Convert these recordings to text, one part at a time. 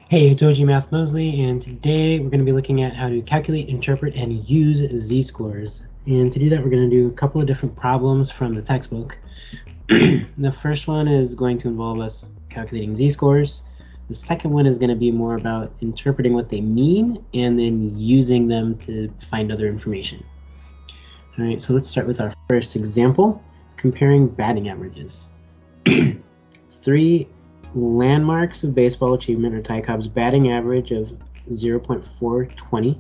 Hey, it's OG Math Mosley, and today we're going to be looking at how to calculate, interpret, and use z-scores. And to do that, we're going to do a couple of different problems from the textbook. The first one is going to involve us calculating z-scores. The second one is going to be more about interpreting what they mean and then using them to find other information. All right, so let's start with our first example. It's comparing batting averages. 3 landmarks of baseball achievement are Ty Cobb's batting average of 0.420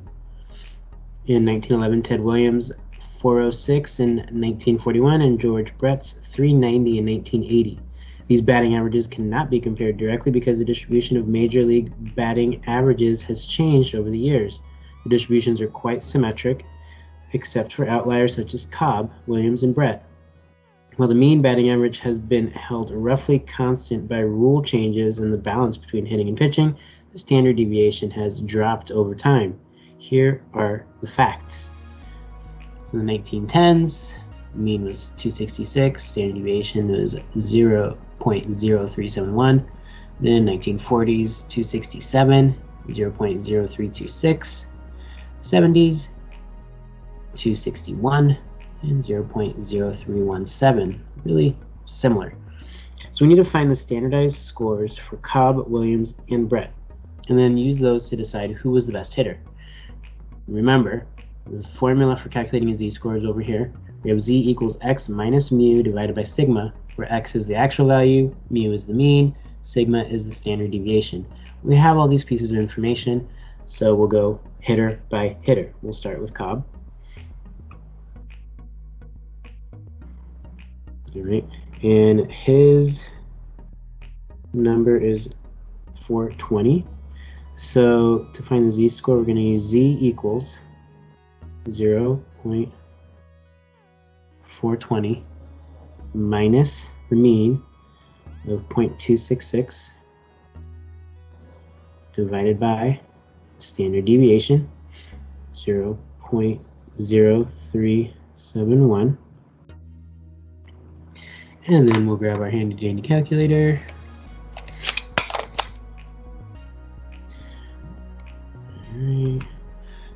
in 1911, Ted Williams' 406 in 1941, and George Brett's 390 in 1980. These batting averages cannot be compared directly because the distribution of Major League batting averages has changed over the years. The distributions are quite symmetric, except for outliers such as Cobb, Williams, and Brett. While the mean batting average has been held roughly constant by rule changes in the balance between hitting and pitching, the standard deviation has dropped over time. Here are the facts. So in the 1910s, mean was 266, standard deviation was 0.0371. Then 1940s, 267, 0.0326. 70s, 261. And 0.0317, really similar. So we need to find the standardized scores for Cobb, Williams, and Brett, and then use those to decide who was the best hitter. Remember, the formula for calculating a z-score is over here. We have z equals x minus mu divided by sigma, where x is the actual value, mu is the mean, sigma is the standard deviation. We have all these pieces of information, so we'll go hitter by hitter. We'll start with Cobb. All right, and his number is 420. So to find the z-score, we're going to use z equals 0.420 minus the mean of 0.266 divided by standard deviation 0.0371. And then we'll grab our handy dandy calculator. Alright,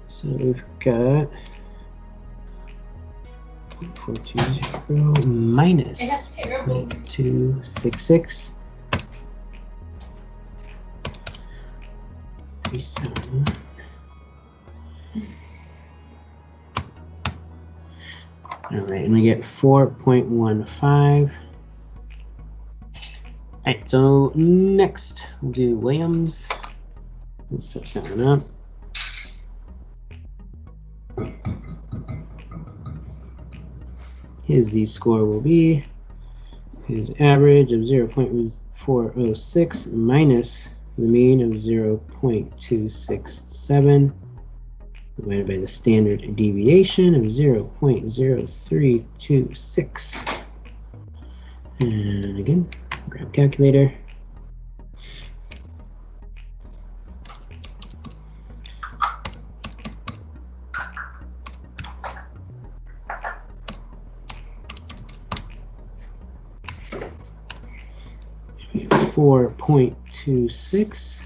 so we've got 420 minus 0.266 37. Alright, and we get 4.15. Alright, so next we'll do Williams. Let's set that one up. His z-score will be his average of 0.406 minus the mean of 0.267 divided by the standard deviation of 0.0326. And again, grab calculator. .26.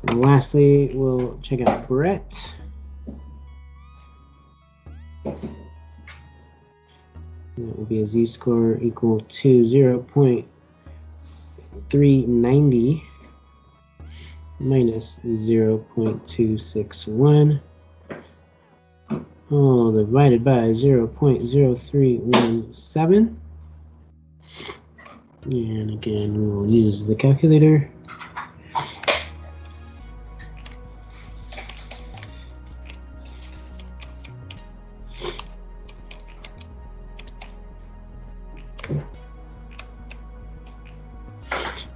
And lastly, we'll check out Brett. That will be a z-score equal to 0.390 minus 0.261, all divided by 0.0317. And again, we'll use the calculator.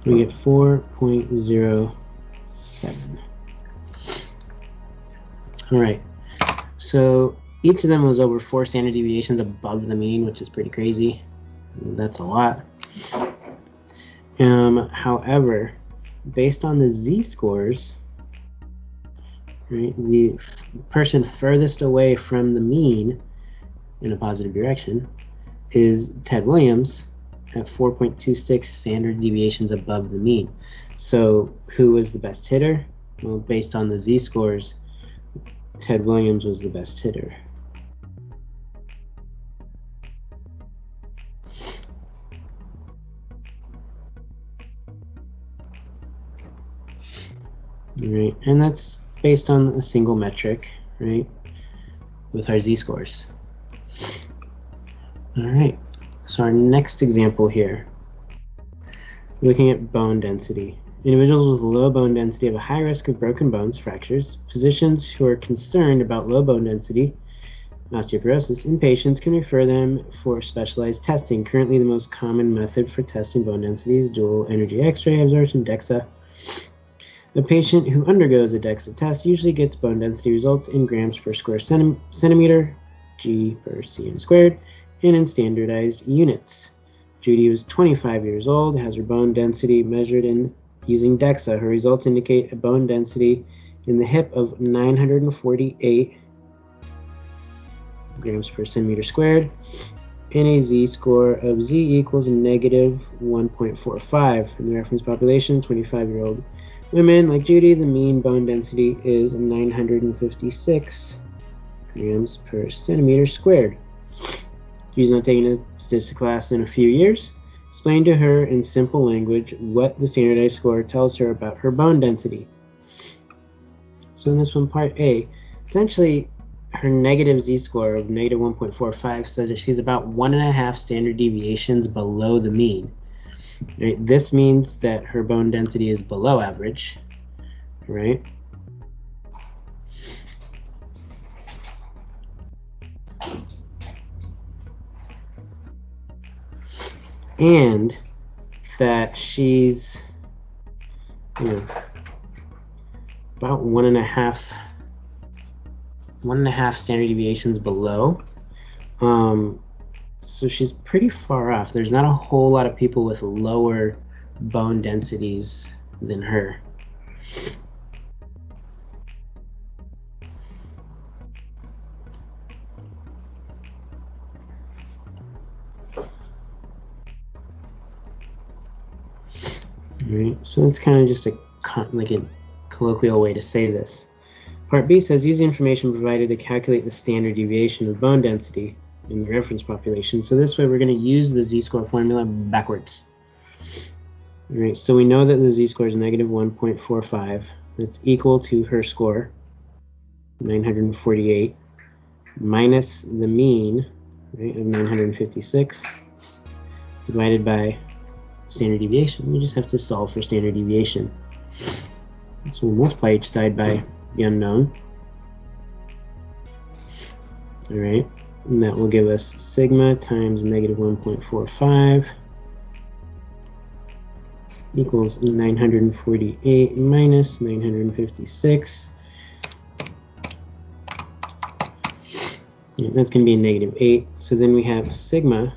We get 4.07. All right, so each of them was over 4 standard deviations above the mean, which is pretty crazy. That's a lot. However, based on the z-scores, right, the person furthest away from the mean in a positive direction is Ted Williams at 4.26 standard deviations above the mean. So who was the best hitter? Well, based on the z-scores, Ted Williams was the best hitter. Right, and that's based on a single metric, right, with our z-scores. All right, so our next example here, looking at bone density. Individuals with low bone density have a high risk of broken bones, fractures. Physicians who are concerned about low bone density, osteoporosis, in patients can refer them for specialized testing. Currently, the most common method for testing bone density is dual energy X-ray absorption, DEXA. The patient who undergoes a DEXA test usually gets bone density results in grams per square centimeter, G per cm squared, and in standardized units. Judy was 25 years old, has her bone density measured using DEXA. Her results indicate a bone density in the hip of 948 grams per centimeter squared, and a z-score of z equals negative 1.45. In the reference population, 25-year-old women like Judy, the mean bone density is 956 grams per centimeter squared. Judy's not taking a statistics class in a few years. Explain to her in simple language what the standardized score tells her about her bone density. So in this one, part A, essentially her negative z-score of negative 1.45 says that she's about 1.5 standard deviations below the mean. Right? This means that her bone density is below average, right? And that she's, about 1.5 standard deviations below. So she's pretty far off. There's not a whole lot of people with lower bone densities than her. All right, so that's kind of just a colloquial way to say this. Part B says use the information provided to calculate the standard deviation of bone density in the reference population. So this way we're going to use the z-score formula backwards. All right, so we know that the z-score is negative 1.45. That's equal to her score, 948, minus the mean, right, of 956, divided by standard deviation. We just have to solve for standard deviation. So we'll multiply each side by the unknown. All right, and that will give us sigma times negative 1.45 equals 948 minus 956. And that's going to be a negative 8. So then we have sigma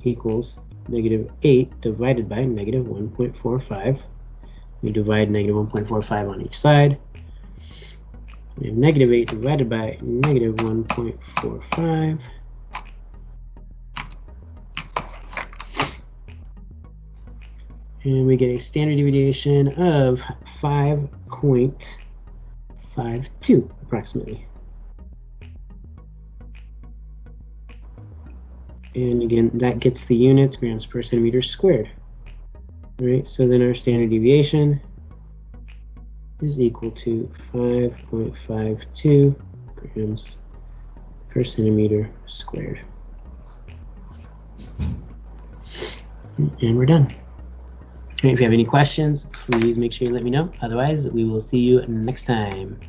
equals negative 8 divided by negative 1.45. We divide negative 1.45 on each side. We have negative 8 divided by negative 1.45. And we get a standard deviation of 5.52 approximately. And again, that gets the units, grams per centimeter squared. All right, so then our standard deviation is equal to 5.52 grams per centimeter squared. And we're done. And if you have any questions, please make sure you let me know. Otherwise, we will see you next time.